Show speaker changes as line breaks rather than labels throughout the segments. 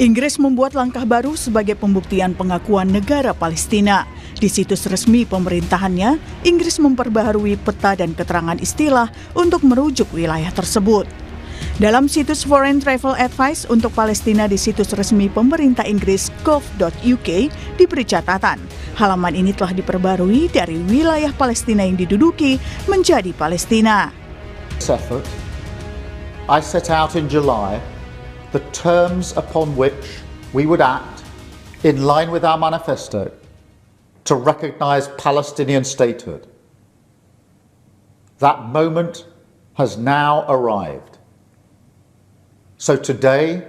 Inggris membuat langkah baru sebagai pembuktian pengakuan negara Palestina. Di situs resmi pemerintahannya, Inggris memperbaharui peta dan keterangan istilah untuk merujuk wilayah tersebut. Dalam situs Foreign Travel Advice untuk Palestina di situs resmi pemerintah Inggris gov.uk diberi catatan, halaman ini telah diperbarui dari wilayah Palestina yang diduduki menjadi Palestina.
I set out in July the terms upon which we would act in line with our manifesto to recognize Palestinian statehood. That moment has now arrived. So today,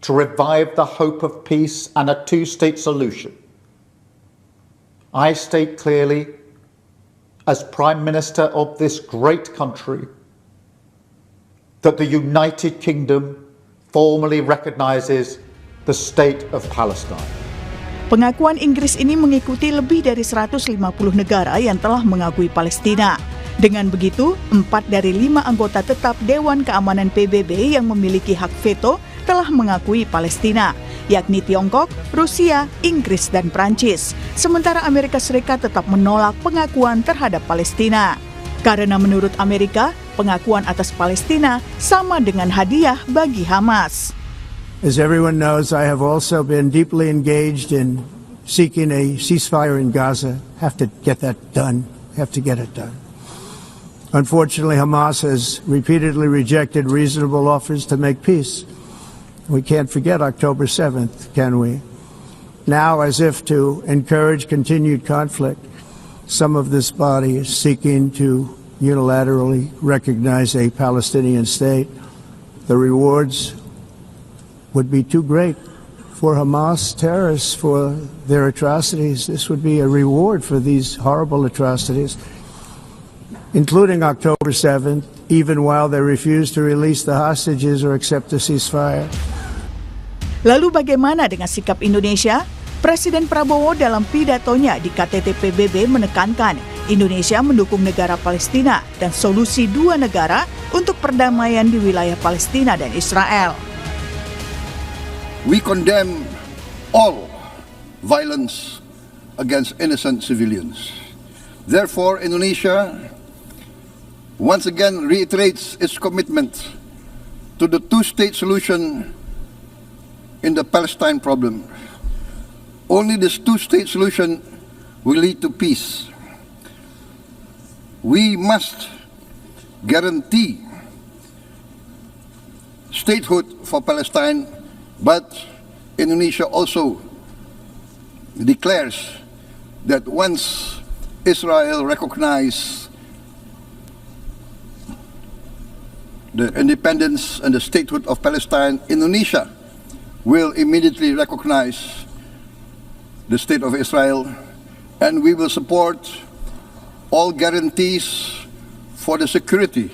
to revive the hope of peace and a two-state solution, I state clearly, as Prime Minister of this great country, that the United Kingdom formally recognizes the state of Palestine.
Pengakuan Inggris ini mengikuti lebih dari 150 negara yang telah mengakui Palestina. Dengan begitu, 4 dari 5 anggota tetap Dewan Keamanan PBB yang memiliki hak veto telah mengakui Palestina, yakni Tiongkok, Rusia, Inggris, dan Prancis. Sementara Amerika Serikat tetap menolak pengakuan terhadap Palestina. Karena menurut Amerika, pengakuan atas Palestina sama dengan hadiah bagi Hamas.
As everyone knows, I have also been deeply engaged in seeking a ceasefire in Gaza. Have to get that done. Have to get it done. Unfortunately, Hamas has repeatedly rejected reasonable offers to make peace. We can't forget October 7th, can we? Now, as if to encourage continued conflict, some of this body is seeking to unilaterally recognize a Palestinian state. The rewards would be too great for Hamas terrorists for their atrocities. This would be a reward for these horrible atrocities, including October 7th, even while they refuse to release the hostages or accept a ceasefire.
Lalu bagaimana dengan sikap Indonesia? Presiden Prabowo dalam pidatonya di KTT PBB menekankan Indonesia mendukung negara Palestina dan solusi dua negara untuk perdamaian di wilayah Palestina dan Israel.
We condemn all violence against innocent civilians. Therefore, Indonesia once again reiterates its commitment to the two-state solution in the Palestine problem. Only this two-state solution will lead to peace. We must guarantee statehood for Palestine, but Indonesia also declares that once Israel recognizes the independence and the statehood of Palestine, Indonesia will immediately recognize the state of Israel, and we will support all guarantees for the security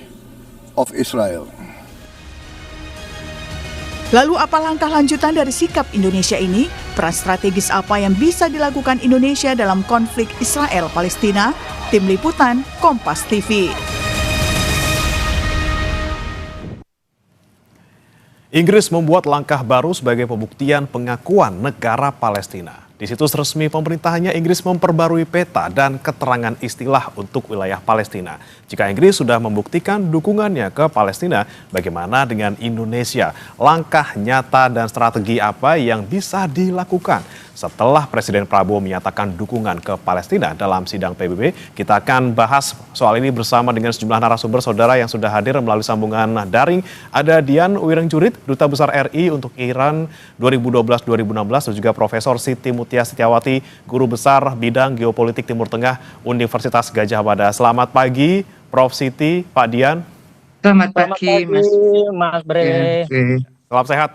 of Israel.
Lalu apa langkah lanjutan dari sikap Indonesia ini? Peran strategis apa yang bisa dilakukan Indonesia dalam konflik Israel-Palestina? Tim Liputan, Kompas TV.
Inggris membuat langkah baru sebagai pembuktian pengakuan negara Palestina. Di situs resmi pemerintahannya, Inggris memperbarui peta dan keterangan istilah untuk wilayah Palestina. Jika Inggris sudah membuktikan dukungannya ke Palestina, bagaimana dengan Indonesia? Langkah nyata dan strategi apa yang bisa dilakukan? Setelah Presiden Prabowo menyatakan dukungan ke Palestina dalam sidang PBB, kita akan bahas soal ini bersama dengan sejumlah narasumber saudara yang sudah hadir melalui sambungan daring. Ada Dian Wirengjurit, Duta Besar RI untuk Iran 2012-2016, dan juga Profesor Siti Mutia Setiawati, Guru Besar Bidang Geopolitik Timur Tengah Universitas Gadjah Mada. Selamat pagi, Prof. Siti, Pak Dian.
Selamat pagi, Mas Bre.
Salam sehat,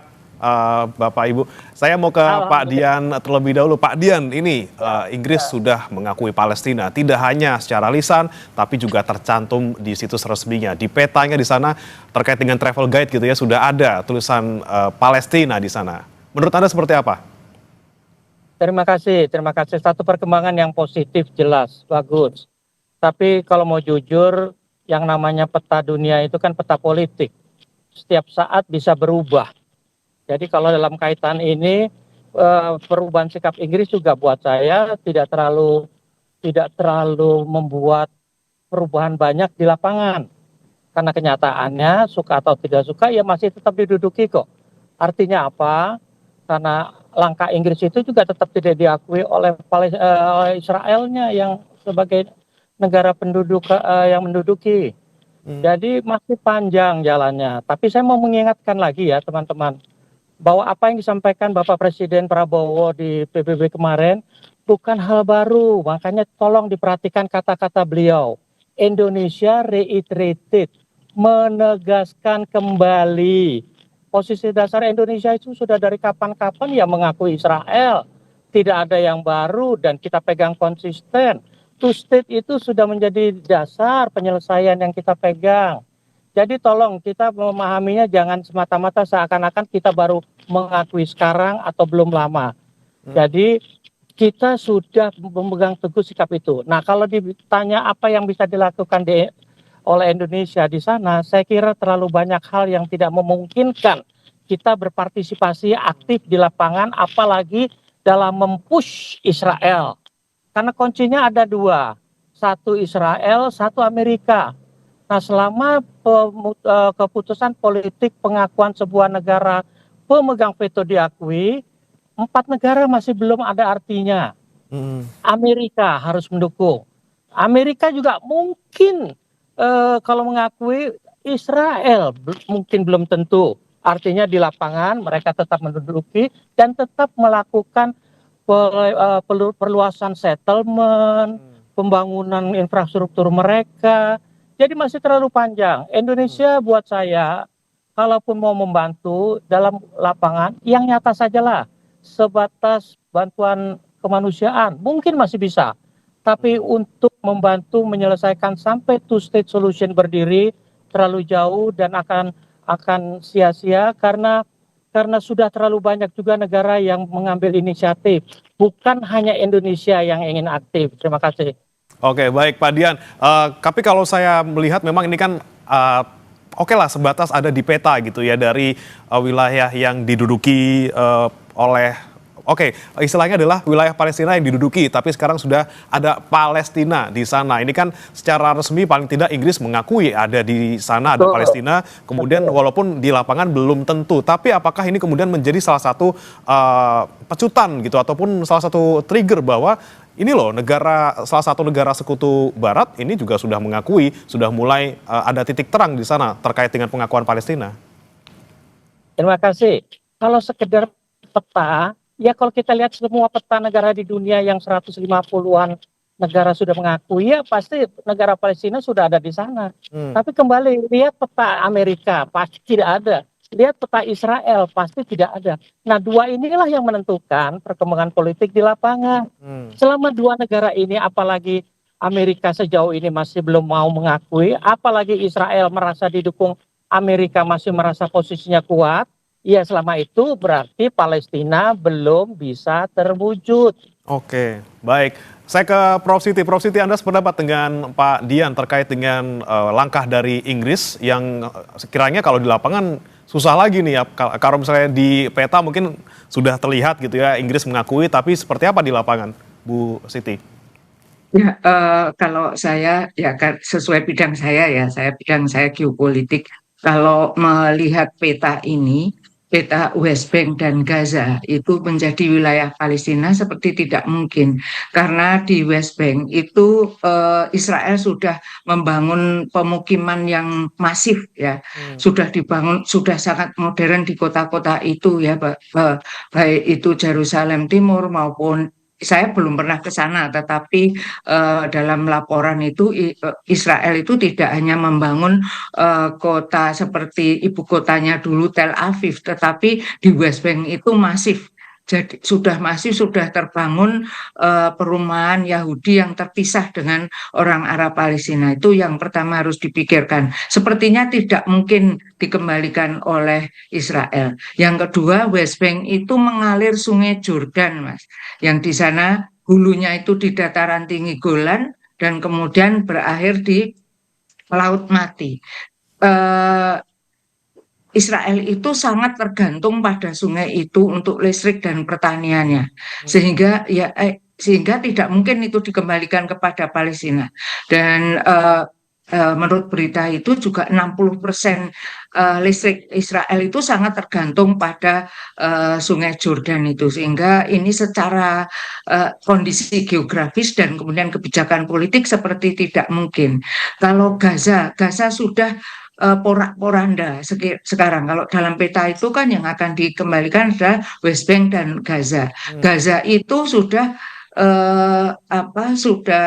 Bapak Ibu. Saya mau ke Pak Dian terlebih dahulu. Pak Dian, ini Inggris sudah mengakui Palestina, tidak hanya secara lisan, tapi juga tercantum di situs resminya. Di petanya di sana terkait dengan travel guide gitu ya, sudah ada tulisan Palestina di sana. Menurut Anda seperti apa?
Terima kasih. Satu perkembangan yang positif, jelas, bagus. Tapi kalau mau jujur, yang namanya peta dunia itu kan peta politik. Setiap saat bisa berubah. Jadi kalau dalam kaitan ini perubahan sikap Inggris juga buat saya tidak terlalu membuat perubahan banyak di lapangan. Karena kenyataannya suka atau tidak suka ya masih tetap diduduki kok. Artinya apa? Karena langkah Inggris itu juga tetap tidak diakui oleh Israelnya yang sebagai negara penduduk yang menduduki. Jadi masih panjang jalannya. Tapi saya mau mengingatkan lagi ya teman-teman, bahwa apa yang disampaikan Bapak Presiden Prabowo di PBB kemarin bukan hal baru. Makanya tolong diperhatikan kata-kata beliau. Indonesia reiterated, menegaskan kembali. Posisi dasar Indonesia itu sudah dari kapan-kapan ya mengakui Israel. Tidak ada yang baru dan kita pegang konsisten. Two state itu sudah menjadi dasar penyelesaian yang kita pegang. Jadi tolong kita memahaminya jangan semata-mata seakan-akan kita baru mengakui sekarang atau belum lama. Jadi kita sudah memegang teguh sikap itu. Nah kalau ditanya apa yang bisa dilakukan oleh Indonesia di sana, saya kira terlalu banyak hal yang tidak memungkinkan kita berpartisipasi aktif di lapangan, apalagi dalam mempush Israel. Karena kuncinya ada dua, satu Israel, satu Amerika. Nah selama keputusan politik pengakuan sebuah negara pemegang veto diakui, 4 negara masih belum ada artinya. Amerika harus mendukung. Amerika juga mungkin kalau mengakui Israel mungkin belum tentu. Artinya di lapangan mereka tetap menduduki dan tetap melakukan perluasan settlement, pembangunan infrastruktur mereka. Jadi masih terlalu panjang. Indonesia buat saya, kalaupun mau membantu dalam lapangan, yang nyata sajalah. Sebatas bantuan kemanusiaan, mungkin masih bisa. Tapi untuk membantu menyelesaikan sampai two state solution berdiri terlalu jauh dan akan sia-sia karena sudah terlalu banyak juga negara yang mengambil inisiatif. Bukan hanya Indonesia yang ingin aktif. Terima kasih.
Oke, baik Pak Dian. Tapi kalau saya melihat memang ini kan oke lah sebatas ada di peta gitu ya dari wilayah yang diduduki oleh istilahnya adalah wilayah Palestina yang diduduki, tapi sekarang sudah ada Palestina di sana. Ini kan secara resmi paling tidak Inggris mengakui ada di sana, ada Palestina. Kemudian walaupun di lapangan belum tentu, tapi apakah ini kemudian menjadi salah satu pecutan gitu, ataupun salah satu trigger bahwa ini loh salah satu negara sekutu Barat ini juga sudah mengakui, sudah mulai ada titik terang di sana terkait dengan pengakuan Palestina.
Terima kasih. Kalau sekedar peta, ya kalau kita lihat semua peta negara di dunia yang 150-an negara sudah mengakui, ya pasti negara Palestina sudah ada di sana. Tapi kembali, lihat peta Amerika, pasti tidak ada. Lihat peta Israel, pasti tidak ada. Nah, dua inilah yang menentukan perkembangan politik di lapangan. Selama dua negara ini, apalagi Amerika sejauh ini masih belum mau mengakui, apalagi Israel merasa didukung, Amerika masih merasa posisinya kuat, ya selama itu berarti Palestina belum bisa terwujud.
Oke, baik. Saya ke Prof. Siti. Prof. Siti, Anda sependapat dengan Pak Dian terkait dengan langkah dari Inggris yang sekiranya kalau di lapangan susah lagi nih ya. Kalau misalnya di peta mungkin sudah terlihat gitu ya, Inggris mengakui, tapi seperti apa di lapangan, Bu Siti?
Ya, kalau saya ya sesuai bidang saya ya, bidang saya geopolitik. Kalau melihat peta ini, peta West Bank dan Gaza itu menjadi wilayah Palestina seperti tidak mungkin karena di West Bank itu Israel sudah membangun pemukiman yang masif ya, sudah dibangun, sudah sangat modern di kota-kota itu ya, baik itu Yerusalem Timur maupun saya belum pernah ke sana, tetapi dalam laporan itu Israel itu tidak hanya membangun kota seperti ibu kotanya dulu Tel Aviv, tetapi di West Bank itu masif. Jadi sudah terbangun perumahan Yahudi yang terpisah dengan orang Arab Palestina. Itu yang pertama harus dipikirkan. Sepertinya tidak mungkin dikembalikan oleh Israel. Yang kedua, West Bank itu mengalir Sungai Jordan, Mas. Yang di sana hulunya itu di dataran tinggi Golan dan kemudian berakhir di Laut Mati. Israel itu sangat tergantung pada sungai itu untuk listrik dan pertaniannya, sehingga tidak mungkin itu dikembalikan kepada Palestina. Dan menurut berita itu juga 60% listrik Israel itu sangat tergantung pada Sungai Jordan itu, sehingga ini secara kondisi geografis dan kemudian kebijakan politik seperti tidak mungkin. Kalau Gaza sudah porak-poranda sekarang. Kalau dalam peta itu kan yang akan dikembalikan adalah West Bank dan Gaza. Gaza itu sudah sudah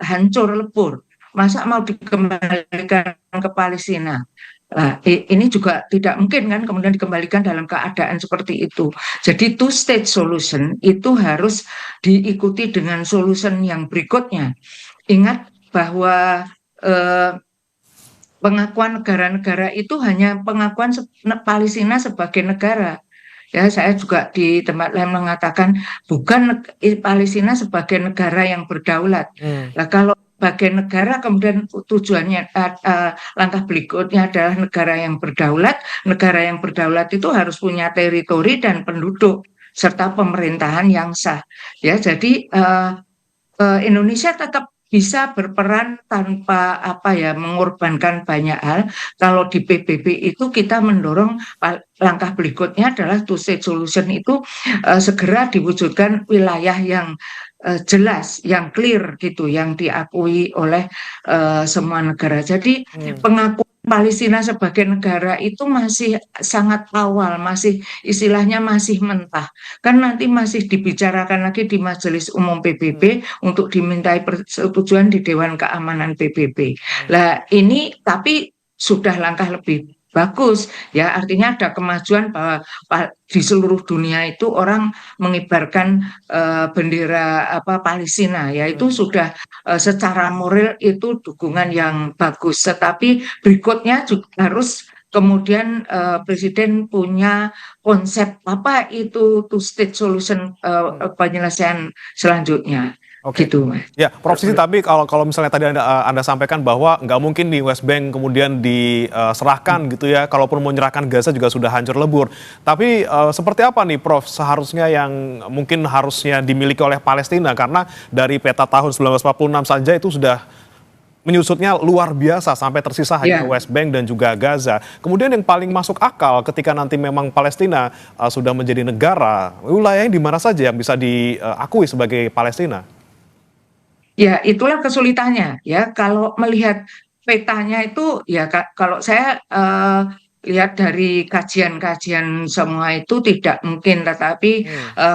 hancur lebur. Masa mau dikembalikan ke Palestina? Nah, ini juga tidak mungkin kan kemudian dikembalikan dalam keadaan seperti itu. Jadi two-state solution itu harus diikuti dengan solution yang berikutnya. Ingat bahwa pengakuan negara-negara itu hanya pengakuan Palestina sebagai negara. Ya, saya juga di tempat lain mengatakan bukan Palestina sebagai negara yang berdaulat. Nah, kalau sebagai negara kemudian tujuannya langkah berikutnya adalah negara yang berdaulat. Negara yang berdaulat itu harus punya teritori dan penduduk serta pemerintahan yang sah. Ya, jadi Indonesia tetap bisa berperan tanpa mengorbankan banyak hal. Kalau di PBB itu kita mendorong langkah berikutnya adalah two-state solution itu segera diwujudkan wilayah yang jelas, yang clear gitu, yang diakui oleh semua negara. Jadi pengakuan Palestina sebagai negara itu masih sangat awal, masih istilahnya masih mentah. Kan nanti masih dibicarakan lagi di Majelis Umum PBB untuk dimintai persetujuan di Dewan Keamanan PBB. Lah ini tapi sudah langkah lebih bagus, ya, artinya ada kemajuan bahwa di seluruh dunia itu orang mengibarkan bendera Palestina, ya, itu sudah secara moral itu dukungan yang bagus. Tetapi berikutnya juga harus kemudian Presiden punya konsep apa itu two-state solution penyelesaian selanjutnya.
Oke.
Gitu, Mas.
Ya, Prof Siti, tapi kalau misalnya tadi Anda sampaikan bahwa nggak mungkin di West Bank kemudian diserahkan gitu ya, kalaupun mau menyerahkan Gaza juga sudah hancur lebur. Tapi seperti apa nih Prof seharusnya yang mungkin harusnya dimiliki oleh Palestina, karena dari peta tahun 1946 saja itu sudah menyusutnya luar biasa sampai tersisa hanya West Bank dan juga Gaza. Kemudian yang paling masuk akal ketika nanti memang Palestina sudah menjadi negara, wilayahnya di mana saja yang bisa diakui sebagai Palestina?
Ya, itulah kesulitannya, ya. Kalau melihat petanya itu, ya, kalau saya lihat dari kajian-kajian semua itu tidak mungkin, tetapi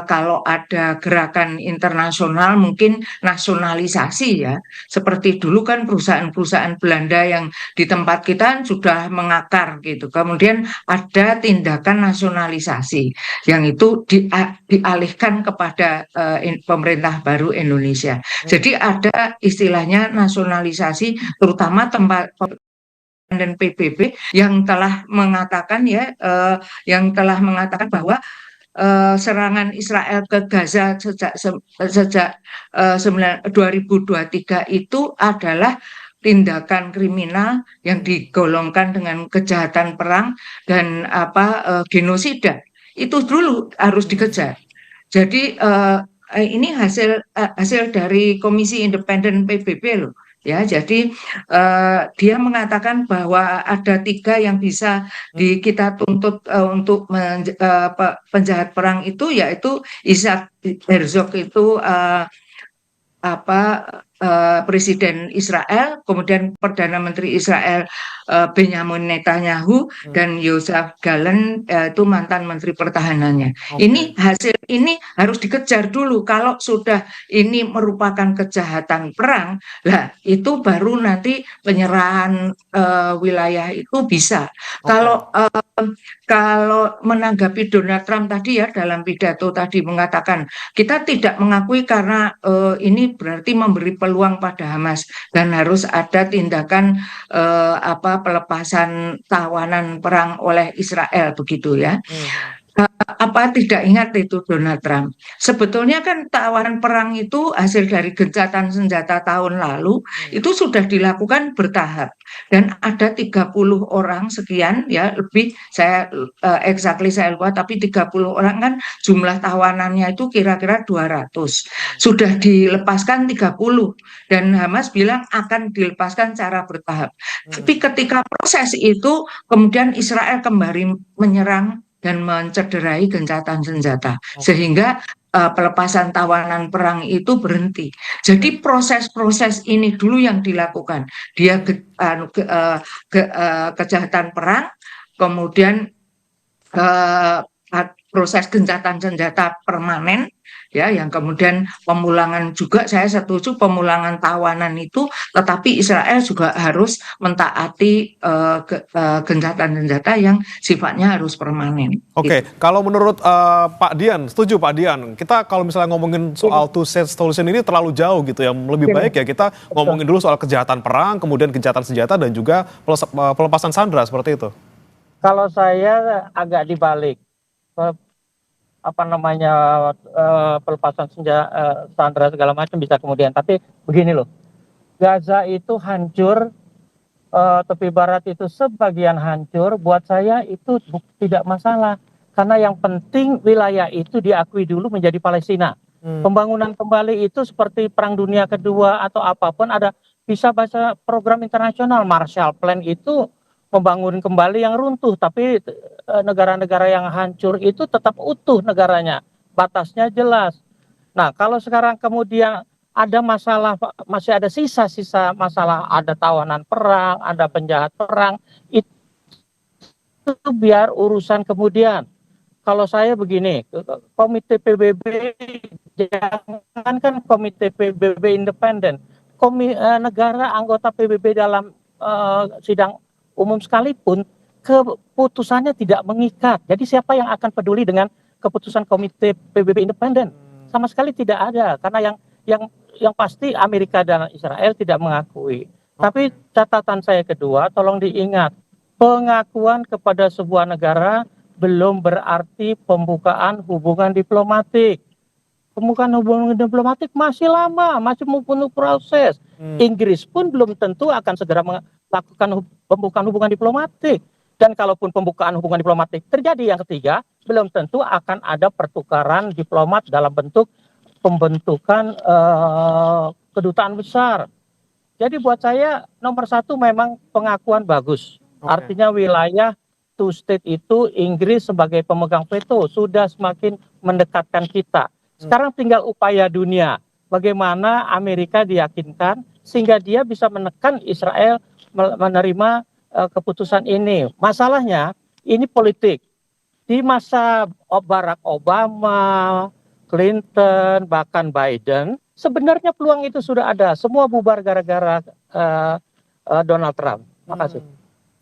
kalau ada gerakan internasional mungkin nasionalisasi, ya, seperti dulu kan perusahaan-perusahaan Belanda yang di tempat kita sudah mengakar gitu, kemudian ada tindakan nasionalisasi yang itu dialihkan kepada pemerintah baru Indonesia. Jadi ada istilahnya nasionalisasi, terutama tempat dan PBB yang telah mengatakan bahwa serangan Israel ke Gaza sejak 2023 itu adalah tindakan kriminal yang digolongkan dengan kejahatan perang dan genosida. Itu dulu harus dikejar. Jadi ini hasil dari Komisi Independen PBB loh. Ya, jadi dia mengatakan bahwa ada 3 yang bisa kita tuntut untuk penjahat perang itu, yaitu Isaac Herzog itu Presiden Israel, kemudian Perdana Menteri Israel Benjamin Netanyahu, dan Yoav Gallant itu mantan Menteri Pertahanannya. Ini hasil ini harus dikejar dulu. Kalau sudah ini merupakan kejahatan perang, lah itu baru nanti penyerahan wilayah itu bisa. Kalau menanggapi Donald Trump tadi, ya, dalam pidato tadi mengatakan kita tidak mengakui karena ini berarti memberi peluang pada Hamas dan harus ada tindakan pelepasan tawanan perang oleh Israel begitu, ya. Apa tidak ingat itu Donald Trump? Sebetulnya kan tawaran perang itu hasil dari gencatan senjata tahun lalu itu sudah dilakukan bertahap dan ada 30 orang sekian ya lebih saya exactly saya lupa tapi 30 orang kan jumlah tawanannya itu kira-kira 200. Sudah dilepaskan 30 dan Hamas bilang akan dilepaskan secara bertahap. Tapi ketika proses itu kemudian Israel kembali menyerang dan mencederai gencatan senjata sehingga pelepasan tawanan perang itu berhenti. Jadi proses-proses ini dulu yang dilakukan. Dia kejahatan perang, kemudian proses gencatan senjata permanen, ya, yang kemudian pemulangan juga saya setuju pemulangan tawanan itu, tetapi Israel juga harus mentaati gencatan senjata yang sifatnya harus permanen.
Oke, kalau menurut Pak Dian, setuju Pak Dian, kita kalau misalnya ngomongin soal two state solution ini terlalu jauh gitu ya, lebih baik ya kita ngomongin dulu soal kejahatan perang, kemudian gencatan senjata dan juga pelepasan sandera seperti itu.
Kalau saya agak dibalik, pelepasan senjata, sandera segala macam bisa kemudian. Tapi begini loh, Gaza itu hancur, tepi barat itu sebagian hancur. Buat saya itu tidak masalah, karena yang penting wilayah itu diakui dulu menjadi Palestina. Pembangunan kembali itu seperti Perang Dunia Kedua atau apapun, ada bisa baca program internasional. Marshall Plan itu membangun kembali yang runtuh, tapi negara-negara yang hancur itu tetap utuh negaranya, batasnya jelas. Nah, kalau sekarang kemudian ada masalah, masih ada sisa-sisa masalah, ada tawanan perang, ada penjahat perang, itu biar urusan kemudian. Kalau saya begini, komite PBB, jangankan komite PBB independen, negara anggota PBB dalam sidang umum sekalipun keputusannya tidak mengikat. Jadi siapa yang akan peduli dengan keputusan komite PBB independen? Sama sekali tidak ada, karena yang pasti Amerika dan Israel tidak mengakui. Tapi catatan saya kedua, tolong diingat, pengakuan kepada sebuah negara belum berarti pembukaan hubungan diplomatik. Pembukaan hubungan diplomatik masih lama, masih mempunyai proses. Inggris pun belum tentu akan segera melakukan pembukaan hubungan diplomatik. Dan kalaupun pembukaan hubungan diplomatik terjadi yang ketiga, belum tentu akan ada pertukaran diplomat dalam bentuk pembentukan kedutaan besar. Jadi buat saya nomor satu memang pengakuan bagus. Artinya wilayah two state itu Inggris sebagai pemegang veto sudah semakin mendekatkan kita. Sekarang tinggal upaya dunia. Bagaimana Amerika diyakinkan sehingga dia bisa menekan Israel menerima keputusan ini. Masalahnya ini politik. Di masa Barack Obama, Clinton, bahkan Biden, sebenarnya peluang itu sudah ada. Semua bubar gara-gara Donald Trump. Makasih.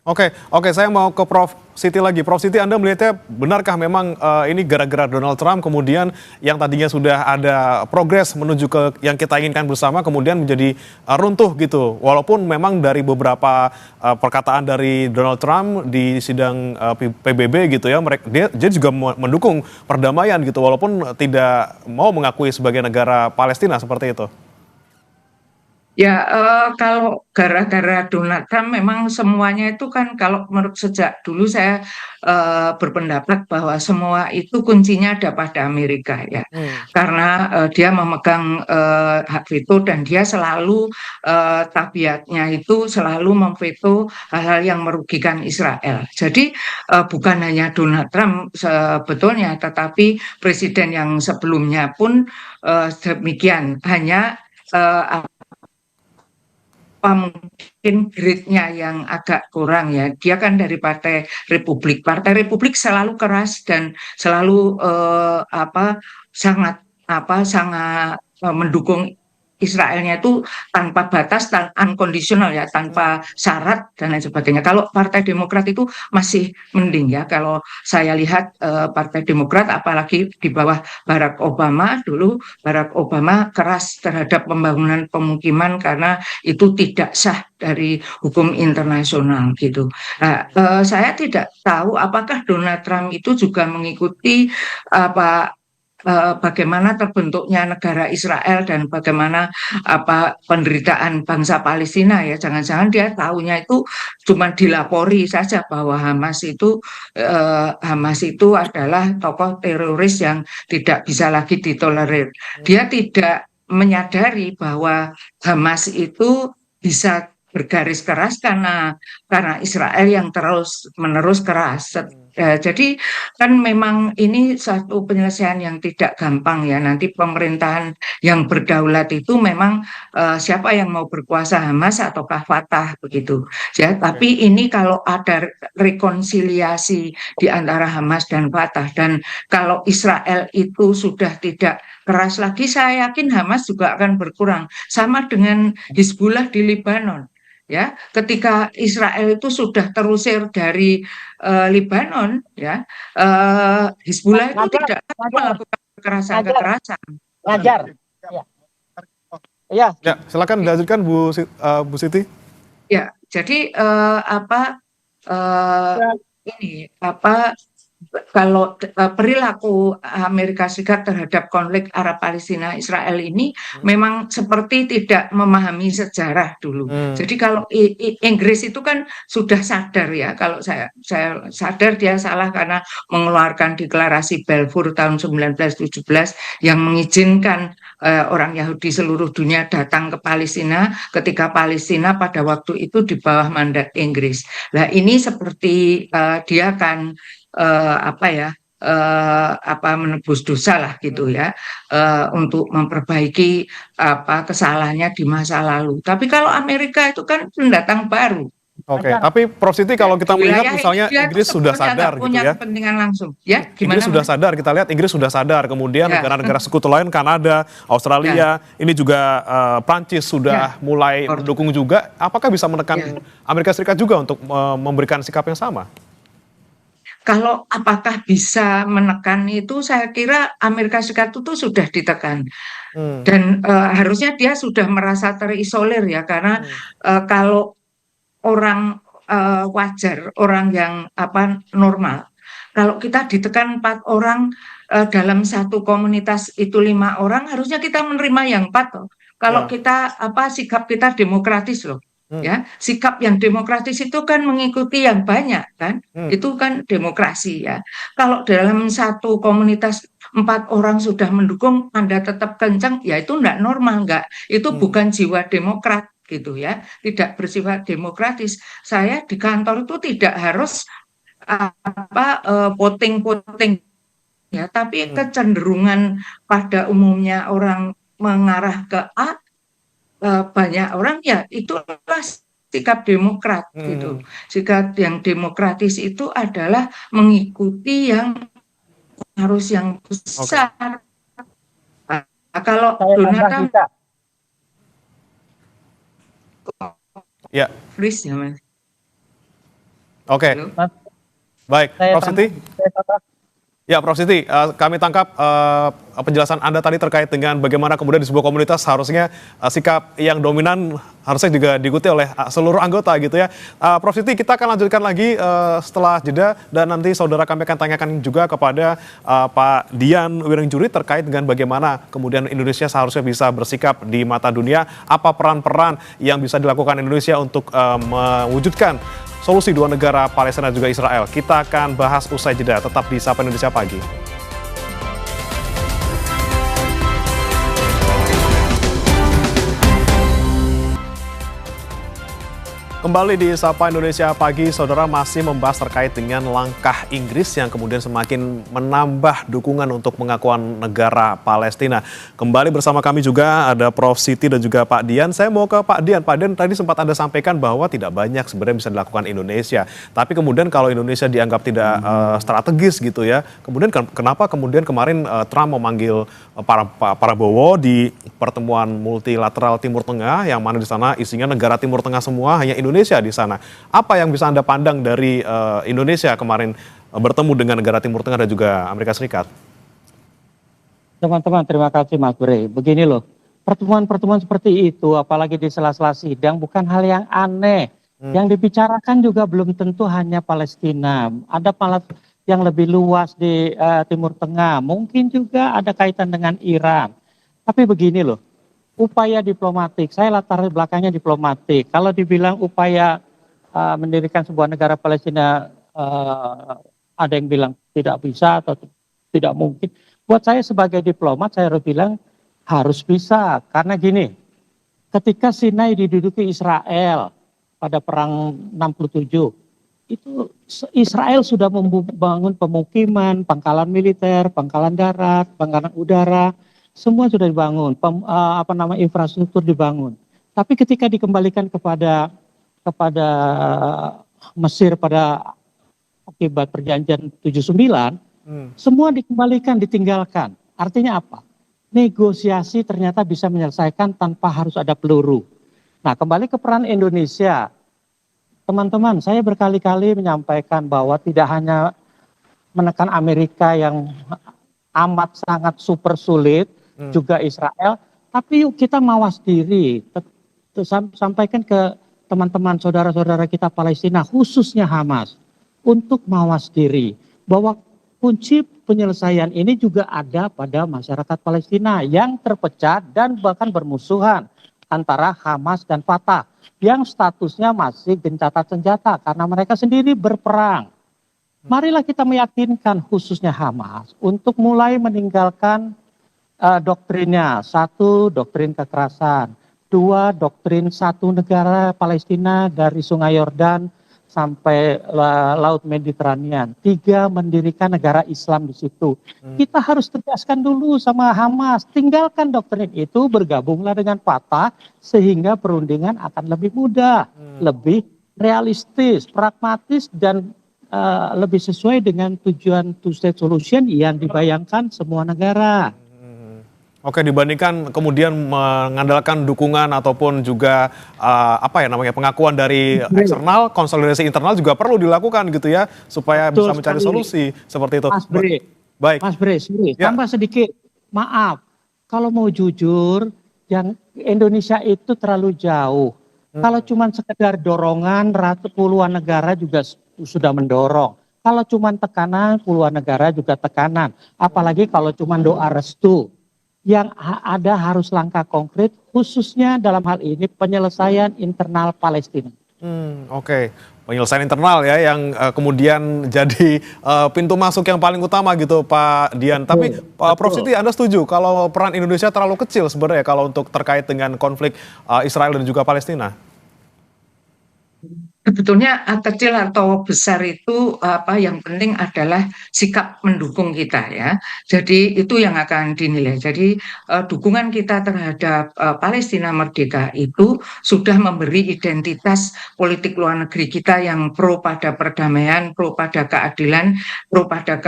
Oke, saya mau ke Prof. Siti lagi. Prof. Siti, Anda melihatnya benarkah memang ini gara-gara Donald Trump kemudian yang tadinya sudah ada progres menuju ke yang kita inginkan bersama kemudian menjadi runtuh gitu. Walaupun memang dari beberapa perkataan dari Donald Trump di sidang PBB gitu ya, dia juga mendukung perdamaian gitu walaupun tidak mau mengakui sebagai negara Palestina seperti itu.
Ya, kalau gara-gara Donald Trump memang semuanya itu kan kalau menurut sejak dulu saya berpendapat bahwa semua itu kuncinya ada pada Amerika ya. Karena dia memegang hak veto dan dia selalu tabiatnya itu selalu memveto hal-hal yang merugikan Israel. Jadi bukan hanya Donald Trump sebetulnya, tetapi presiden yang sebelumnya pun demikian. Hanya mungkin grade-nya yang agak kurang ya. Dia kan dari Partai Republik. Partai Republik selalu keras dan selalu sangat mendukung Israelnya itu tanpa batas, unconditional ya, tanpa syarat dan lain sebagainya. Kalau Partai Demokrat itu masih mending ya. Kalau saya lihat Partai Demokrat, apalagi di bawah Barack Obama dulu, Barack Obama keras terhadap pembangunan pemukiman karena itu tidak sah dari hukum internasional gitu. Nah, saya tidak tahu apakah Donald Trump itu juga mengikuti bagaimana terbentuknya negara Israel dan bagaimana penderitaan bangsa Palestina ya. Jangan-jangan dia tahunya itu cuma dilapori saja bahwa Hamas itu adalah tokoh teroris yang tidak bisa lagi ditolerir. Dia tidak menyadari bahwa Hamas itu bisa bergaris keras karena Israel yang terus-menerus keras. Jadi kan memang ini satu penyelesaian yang tidak gampang ya. Nanti pemerintahan yang berdaulat itu memang siapa yang mau berkuasa, Hamas ataukah Fatah begitu. Ya, tapi ini kalau ada rekonsiliasi di antara Hamas dan Fatah, dan kalau Israel itu sudah tidak keras lagi, saya yakin Hamas juga akan berkurang. Sama dengan Hizbullah di Lebanon. Ya, ketika Israel itu sudah terusir dari Lebanon, ya, Hizbullah itu tidak melakukan kekerasan.
Ngajar. Ya.
Ya, silakan dilanjutkan Bu Siti.
Ya, jadi kalau perilaku Amerika Serikat terhadap konflik Arab Palestina Israel ini memang seperti tidak memahami sejarah dulu. Jadi kalau Inggris itu kan sudah sadar ya, kalau saya sadar dia salah karena mengeluarkan deklarasi Balfour tahun 1917 yang mengizinkan orang Yahudi seluruh dunia datang ke Palestina ketika Palestina pada waktu itu di bawah mandat Inggris. Nah, ini seperti dia kan menebus dosa lah gitu ya, untuk memperbaiki kesalahannya di masa lalu. Tapi kalau Amerika itu kan pendatang baru.
Oke, tapi Prof Siti kalau kita melihat misalnya Inggris sudah sadar gitu ya.
Kepentingan langsung. Ya,
Inggris sudah sadar, kita lihat Inggris sudah sadar. Kemudian negara-negara sekutu lain, Kanada, Australia, ini juga Prancis sudah mulai mendukung juga. Apakah bisa menekan Amerika Serikat juga untuk memberikan sikap yang sama?
Kalau apakah bisa menekan itu, saya kira Amerika Serikat itu sudah ditekan. Dan harusnya dia sudah merasa terisolir ya, karena kalau orang wajar, orang yang normal, kalau kita ditekan 4 orang dalam satu komunitas itu 5 orang, harusnya kita menerima yang 4 loh. Kalau kita sikap kita demokratis loh. Ya, sikap yang demokratis itu kan mengikuti yang banyak kan, itu kan demokrasi ya. Kalau dalam satu komunitas 4 orang sudah mendukung, Anda tetap kencang, ya itu enggak normal, itu bukan jiwa demokrat gitu ya, tidak bersifat demokratis. Saya di kantor itu tidak harus voting ya, tapi kecenderungan pada umumnya orang mengarah ke A. Banyak orang ya itulah sikap demokrat gitu. Sikap yang demokratis itu adalah mengikuti yang harus yang besar. Kalau Donald Trump freeze ya Mas.
Oke. Baik, Prof Siti. Ya, Prof Siti, kami tangkap penjelasan Anda tadi terkait dengan bagaimana kemudian di sebuah komunitas harusnya sikap yang dominan harusnya juga diikuti oleh seluruh anggota gitu ya. Prof Siti, kita akan lanjutkan lagi setelah jeda, dan nanti saudara kami akan tanyakan juga kepada Pak Dian Wiringjuri terkait dengan bagaimana kemudian Indonesia seharusnya bisa bersikap di mata dunia, apa peran-peran yang bisa dilakukan Indonesia untuk mewujudkan solusi 2 negara Palestina dan juga Israel. Kita akan bahas usai jeda, tetap di Sapa Indonesia Pagi. Kembali di Sapa Indonesia Pagi, saudara masih membahas terkait dengan langkah Inggris yang kemudian semakin menambah dukungan untuk pengakuan negara Palestina. Kembali bersama kami juga ada Prof. Siti dan juga Pak Dian. Saya mau ke Pak Dian. Pak Dian, tadi sempat Anda sampaikan bahwa tidak banyak sebenarnya bisa dilakukan Indonesia. Tapi kemudian kalau Indonesia dianggap tidak strategis gitu ya, kemudian kenapa kemudian kemarin Trump memanggil Pak Prabowo di pertemuan multilateral Timur Tengah, yang mana di sana isinya negara Timur Tengah semua, hanya Indonesia di sana. Apa yang bisa Anda pandang dari Indonesia kemarin bertemu dengan negara Timur Tengah dan juga Amerika Serikat?
Teman-teman, terima kasih Mas Bre. Begini loh, pertemuan-pertemuan seperti itu, apalagi di sela-sela sidang, bukan hal yang aneh. Yang dibicarakan juga belum tentu hanya Palestina. Ada malah yang lebih luas di Timur Tengah. Mungkin juga ada kaitan dengan Iran. Tapi begini loh, upaya diplomatik, saya latar belakangnya diplomatik. Kalau dibilang upaya mendirikan sebuah negara Palestina, ada yang bilang tidak bisa atau tidak mungkin. Buat saya sebagai diplomat, saya harus bilang harus bisa. Karena gini, ketika Sinai diduduki Israel pada perang 67, itu Israel sudah membangun pemukiman, pangkalan militer, pangkalan darat, pangkalan udara, semua sudah dibangun, infrastruktur dibangun. Tapi ketika dikembalikan kepada Mesir pada akibat perjanjian 79, semua dikembalikan, ditinggalkan. Artinya apa? Negosiasi ternyata bisa menyelesaikan tanpa harus ada peluru. Nah, kembali ke peran Indonesia. Teman-teman, saya berkali-kali menyampaikan bahwa tidak hanya menekan Amerika yang amat sangat super sulit, juga Israel, tapi yuk kita mawas diri, sampaikan ke teman-teman saudara-saudara kita Palestina, khususnya Hamas, untuk mawas diri, bahwa kunci penyelesaian ini juga ada pada masyarakat Palestina yang terpecah dan bahkan bermusuhan antara Hamas dan Fatah yang statusnya masih gencatan senjata karena mereka sendiri berperang. Marilah kita meyakinkan khususnya Hamas untuk mulai meninggalkan doktrinnya. Satu, doktrin kekerasan. Dua, doktrin satu negara Palestina dari Sungai Yordan sampai Laut Mediterania. Tiga, mendirikan negara Islam di situ. Kita harus tegaskan dulu sama Hamas, tinggalkan doktrin itu, bergabunglah dengan Fatah, sehingga perundingan akan lebih mudah, lebih realistis, pragmatis, dan lebih sesuai dengan tujuan two-state solution yang dibayangkan semua negara.
Oke, dibandingkan kemudian mengandalkan dukungan ataupun juga pengakuan dari eksternal, konsolidasi internal juga perlu dilakukan gitu ya, supaya bisa mencari solusi seperti itu.
Mas Bre,
baik.
Mas Bre,
Ya.
tambah sedikit, maaf, kalau mau jujur, yang Indonesia itu terlalu jauh. Kalau cuma sekedar dorongan, puluhan negara juga sudah mendorong. Kalau cuma tekanan, puluhan negara juga tekanan. Apalagi kalau cuma doa restu. Yang ada harus langkah konkret, khususnya dalam hal ini penyelesaian internal Palestina.
Oke. Penyelesaian internal ya yang kemudian jadi pintu masuk yang paling utama gitu Pak Dian. Tapi Prof. Siti, Anda setuju kalau peran Indonesia terlalu kecil sebenarnya kalau untuk terkait dengan konflik Israel dan juga Palestina?
Sebetulnya kecil atau besar itu yang penting adalah sikap mendukung kita ya. Jadi itu yang akan dinilai. Jadi dukungan kita terhadap Palestina merdeka itu sudah memberi identitas politik luar negeri kita yang pro pada perdamaian, pro pada keadilan, pro pada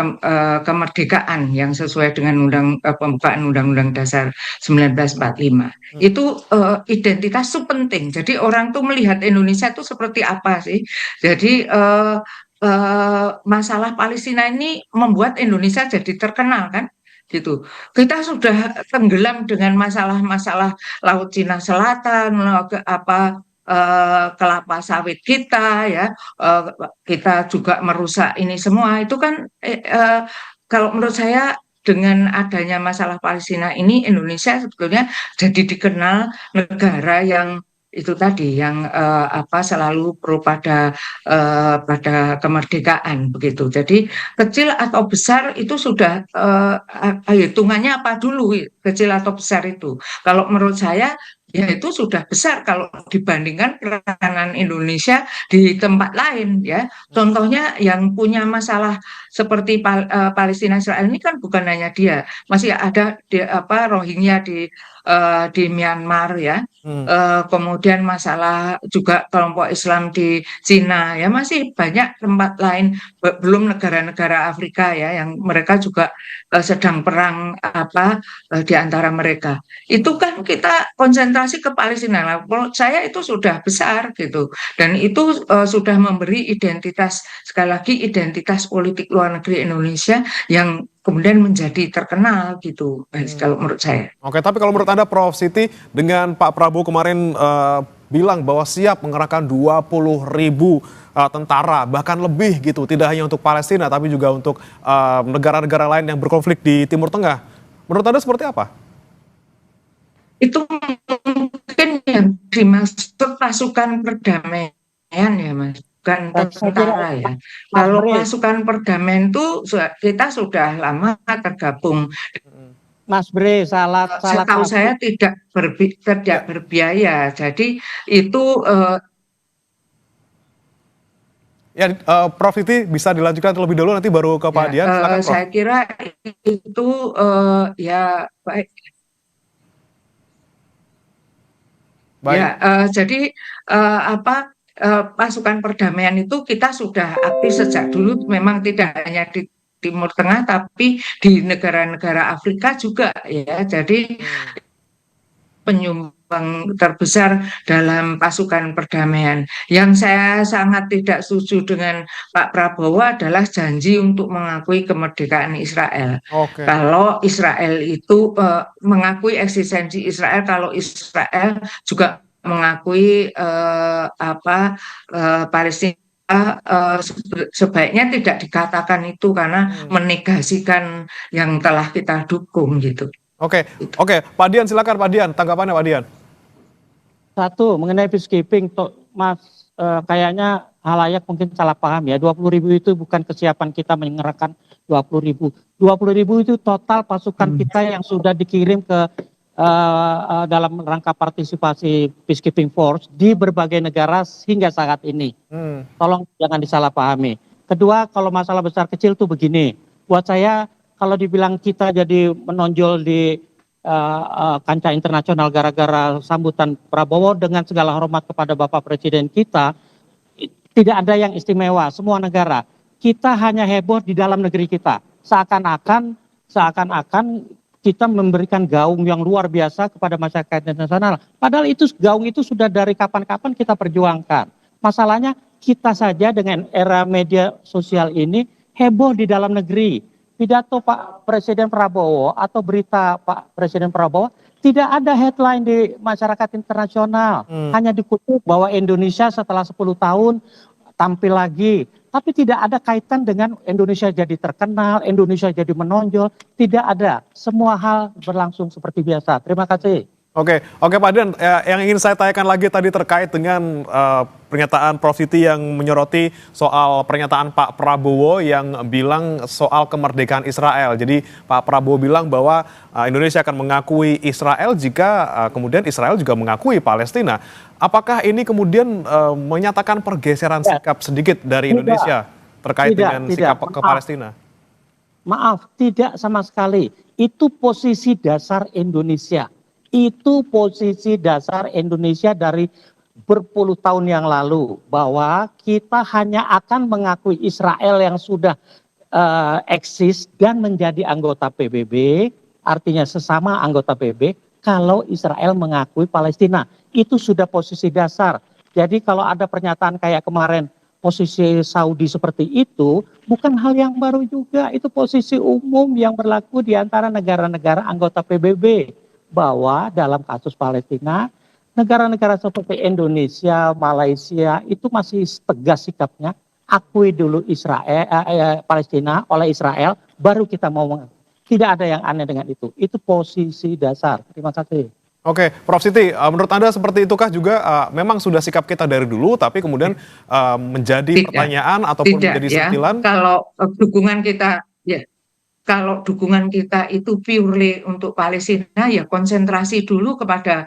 kemerdekaan yang sesuai dengan pembukaan Undang-Undang Dasar 1945. Itu identitas itu penting. Jadi orang tuh melihat Indonesia itu seperti apa sih. Jadi masalah Palestina ini membuat Indonesia jadi terkenal kan gitu. Kita sudah tenggelam dengan masalah-masalah Laut Cina Selatan, kelapa sawit kita ya, kita juga merusak ini semua. Itu kan kalau menurut saya dengan adanya masalah Palestina ini, Indonesia sebetulnya jadi dikenal negara yang itu tadi yang selalu pro pada kemerdekaan begitu. Jadi kecil atau besar itu sudah hitungannya apa dulu, kecil atau besar itu. Kalau menurut saya ya itu sudah besar kalau dibandingkan peranan Indonesia di tempat lain ya. Contohnya yang punya masalah seperti Palestina Israel ini kan bukan hanya dia, masih ada Rohingya di Myanmar ya. Kemudian masalah juga kelompok Islam di Cina ya, masih banyak tempat lain, belum negara-negara Afrika ya yang mereka juga sedang perang di antara mereka. Itu kan kita konsentrasi ke Palestina. Nah, menurut saya itu sudah besar gitu, dan itu sudah memberi identitas, sekali lagi identitas politik luar negeri Indonesia yang kemudian menjadi terkenal gitu, kalau menurut saya.
Oke, tapi kalau menurut Anda, Prof. Siti, dengan Pak Prabowo kemarin bilang bahwa siap mengerahkan 20.000 tentara, bahkan lebih gitu, tidak hanya untuk Palestina, tapi juga untuk negara-negara lain yang berkonflik di Timur Tengah. Menurut Anda seperti apa?
Itu mungkin yang dimaksud pasukan perdamaian ya, Mas. Bukan tentara ya. Kalau pasukan perdamaian itu kita sudah lama tergabung.
Mas Bre, salah
Setahu saya tidak berbiaya. Jadi itu
Prof. Siti bisa dilanjutkan terlebih dahulu, nanti baru ke Pak Dian. Silakan, Prof.
Saya kira itu ya baik.
Baik.
Ya, jadi pasukan perdamaian itu kita sudah aktif sejak dulu, memang tidak hanya di Timur Tengah tapi di negara-negara Afrika juga ya. Jadi penyumbang terbesar dalam pasukan perdamaian. Yang saya sangat tidak setuju dengan Pak Prabowo adalah janji untuk mengakui kemerdekaan Israel.
Oke.
Kalau Israel itu mengakui eksistensi Israel, kalau Israel juga mengakui Palestina, sebaiknya tidak dikatakan itu karena menegasikan yang telah kita dukung gitu.
Oke, Pak Dian, silakan Pak Dian, tanggapannya Pak Dian.
Satu, mengenai peacekeeping, Mas, kayaknya halayak mungkin salah paham ya. 20.000 itu bukan kesiapan kita mengerahkan 20.000. 20.000 itu total pasukan kita yang sudah dikirim ke dalam rangka partisipasi peacekeeping force di berbagai negara hingga saat ini. Tolong jangan disalahpahami. Kedua, kalau masalah besar kecil tuh begini. Buat saya, kalau dibilang kita jadi menonjol di kancah internasional gara-gara sambutan Prabowo, dengan segala hormat kepada Bapak Presiden kita, tidak ada yang istimewa. Semua negara, kita hanya heboh di dalam negeri kita. Seakan-akan kita memberikan gaung yang luar biasa kepada masyarakat internasional. Padahal itu gaung itu sudah dari kapan-kapan kita perjuangkan. Masalahnya kita saja dengan era media sosial ini heboh di dalam negeri. Pidato Pak Presiden Prabowo atau berita Pak Presiden Prabowo tidak ada headline di masyarakat internasional. Hanya dikutip bahwa Indonesia setelah 10 tahun tampil lagi. Tapi tidak ada kaitan dengan Indonesia jadi terkenal, Indonesia jadi menonjol. Tidak ada. Semua hal berlangsung seperti biasa. Terima kasih.
Oke Pak Dian, yang ingin saya tanyakan lagi tadi terkait dengan pernyataan Prof. Siti yang menyoroti soal pernyataan Pak Prabowo yang bilang soal kemerdekaan Israel. Jadi Pak Prabowo bilang bahwa Indonesia akan mengakui Israel jika kemudian Israel juga mengakui Palestina. Apakah ini kemudian menyatakan pergeseran sikap sedikit dari Indonesia terkait dengan sikap ke Palestina?
Maaf, tidak sama sekali. Itu posisi dasar Indonesia. Itu posisi dasar Indonesia dari berpuluh tahun yang lalu, bahwa kita hanya akan mengakui Israel yang sudah eksis dan menjadi anggota PBB, artinya sesama anggota PBB, kalau Israel mengakui Palestina. Itu sudah posisi dasar. Jadi kalau ada pernyataan kayak kemarin, posisi Saudi seperti itu, bukan hal yang baru juga. Itu posisi umum yang berlaku di antara negara-negara anggota PBB. Bahwa dalam kasus Palestina, negara-negara seperti Indonesia, Malaysia itu masih tegas sikapnya. Akui dulu Palestina oleh Israel, baru kita mau mengakui. Tidak ada yang aneh dengan itu. Itu posisi dasar. Terima kasih.
Oke, Prof. Siti, menurut Anda seperti itukah juga memang sudah sikap kita dari dulu, tapi kemudian menjadi pertanyaan ataupun menjadi sentilan?
Kalau dukungan kita, ya. kalau dukungan kita itu purely untuk Palestina, ya konsentrasi dulu kepada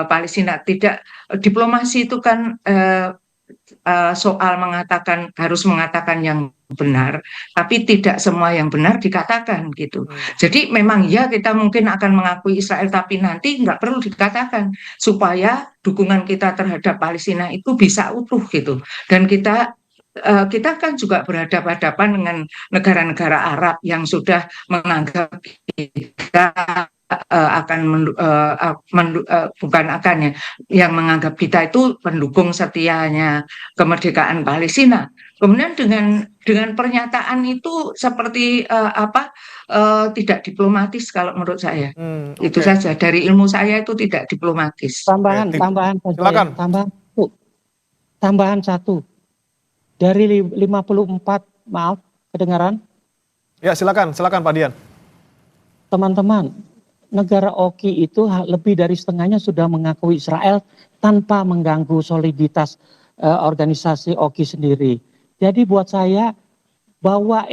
Palestina. Tidak, diplomasi itu kan soal harus mengatakan yang benar, tapi tidak semua yang benar dikatakan gitu. Jadi memang ya kita mungkin akan mengakui Israel, tapi nanti nggak perlu dikatakan supaya dukungan kita terhadap Palestina itu bisa utuh gitu. Dan kita kan juga berhadapan-hadapan dengan negara-negara Arab yang sudah menganggap kita bukan akan ya, yang menganggap kita itu pendukung setianya kemerdekaan Palestina. Kemudian dengan pernyataan itu seperti tidak diplomatis kalau menurut saya. Itu saja, dari ilmu saya itu tidak diplomatis.
Tambahan
Silakan.
Tambahan satu. Dari 54, maaf, kedengaran?
Ya, silakan Pak Dian.
Teman-teman, negara OKI itu lebih dari setengahnya sudah mengakui Israel tanpa mengganggu soliditas organisasi OKI sendiri. Jadi buat saya bahwa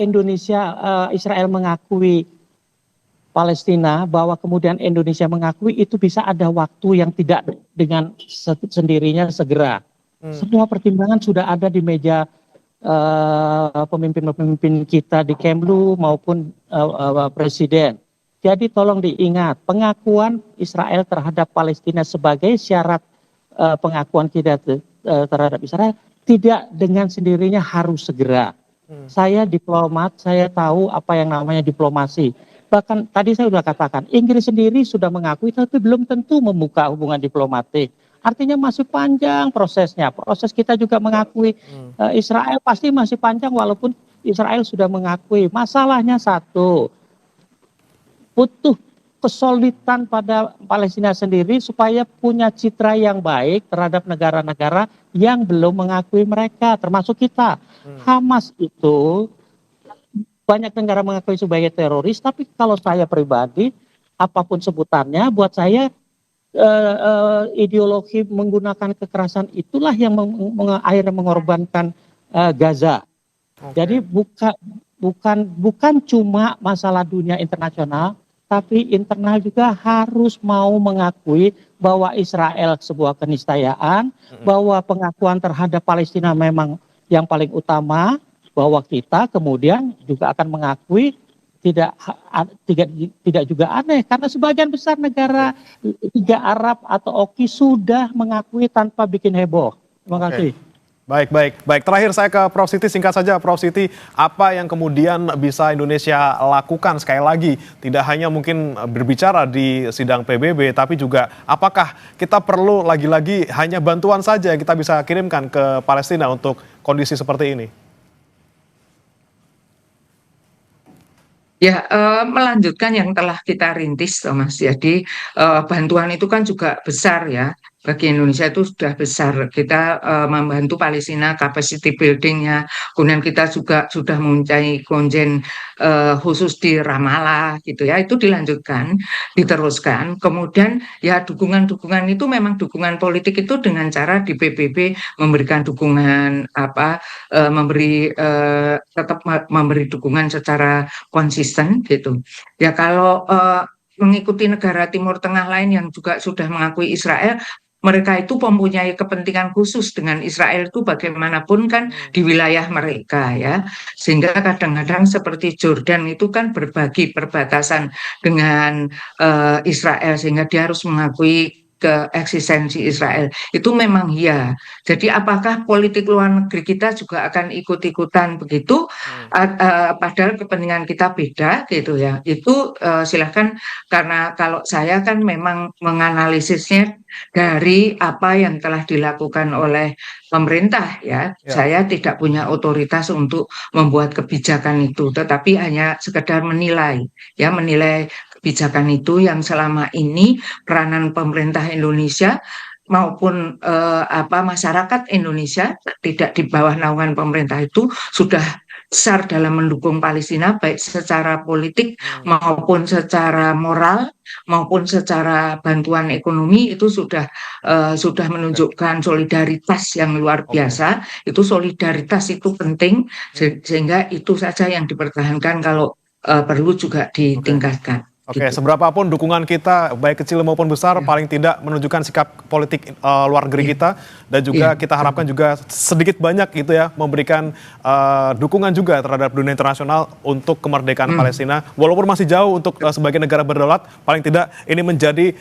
Israel mengakui Palestina, bahwa kemudian Indonesia mengakui, itu bisa ada waktu yang tidak dengan sendirinya segera. Semua pertimbangan sudah ada di meja pemimpin-pemimpin kita di Kemlu maupun Presiden. Jadi tolong diingat, pengakuan Israel terhadap Palestina sebagai syarat pengakuan kita terhadap Israel tidak dengan sendirinya harus segera. Saya diplomat, saya tahu apa yang namanya diplomasi. Bahkan tadi saya sudah katakan, Inggris sendiri sudah mengakui tapi belum tentu membuka hubungan diplomatik. Artinya masih panjang prosesnya. Proses kita juga mengakui Israel pasti masih panjang walaupun Israel sudah mengakui. Masalahnya satu, butuh kesulitan pada Palestina sendiri supaya punya citra yang baik terhadap negara-negara yang belum mengakui mereka, termasuk kita. Hamas itu banyak negara mengakui sebagai teroris, tapi kalau saya pribadi, apapun sebutannya, buat saya ideologi menggunakan kekerasan itulah yang akhirnya mengorbankan Gaza. Jadi bukan cuma masalah dunia internasional, tapi internal juga harus mau mengakui bahwa Israel sebuah keniscayaan, bahwa pengakuan terhadap Palestina memang yang paling utama, bahwa kita kemudian juga akan mengakui tidak juga aneh karena sebagian besar negara Liga Arab atau OKI sudah mengakui tanpa bikin heboh. Terima kasih.
Baik. Terakhir saya ke Prof. Siti, singkat saja Prof. Siti, apa yang kemudian bisa Indonesia lakukan sekali lagi? Tidak hanya mungkin berbicara di sidang PBB, tapi juga apakah kita perlu lagi-lagi hanya bantuan saja yang kita bisa kirimkan ke Palestina untuk kondisi seperti ini?
Ya, melanjutkan yang telah kita rintis, Mas. Jadi bantuan itu kan juga besar ya. Bagi Indonesia itu sudah besar. Kita membantu Palestina capacity building-nya. Kemudian kita juga sudah mempunyai konjen khusus di Ramallah gitu ya. Itu dilanjutkan, diteruskan. Kemudian ya dukungan-dukungan itu memang dukungan politik itu dengan cara di PBB memberikan dukungan tetap memberi dukungan secara konsisten gitu. Ya kalau mengikuti negara Timur Tengah lain yang juga sudah mengakui Israel, mereka itu mempunyai kepentingan khusus dengan Israel itu bagaimanapun kan di wilayah mereka ya. Sehingga kadang-kadang seperti Jordan itu kan berbagi perbatasan dengan Israel sehingga dia harus mengakui ke eksistensi Israel. Itu memang ya. Jadi apakah politik luar negeri kita juga akan ikut-ikutan begitu? Padahal kepentingan kita beda gitu ya. Itu silahkan, karena kalau saya kan memang menganalisisnya dari apa yang telah dilakukan oleh pemerintah ya. Saya tidak punya otoritas untuk membuat kebijakan itu, tetapi hanya sekedar menilai kebijakan itu yang selama ini peranan pemerintah Indonesia maupun masyarakat Indonesia tidak di bawah naungan pemerintah itu sudah besar dalam mendukung Palestina baik secara politik maupun secara moral maupun secara bantuan ekonomi. Itu sudah menunjukkan solidaritas yang luar biasa. Itu solidaritas itu penting sehingga itu saja yang dipertahankan kalau perlu juga ditingkatkan.
Oke,
Gitu.
seberapapun dukungan kita, baik kecil maupun besar, paling tidak menunjukkan sikap politik luar negeri kita, dan juga kita harapkan juga sedikit banyak gitu ya, memberikan dukungan juga terhadap dunia internasional untuk kemerdekaan Palestina, walaupun masih jauh untuk sebagai negara berdaulat, paling tidak ini menjadi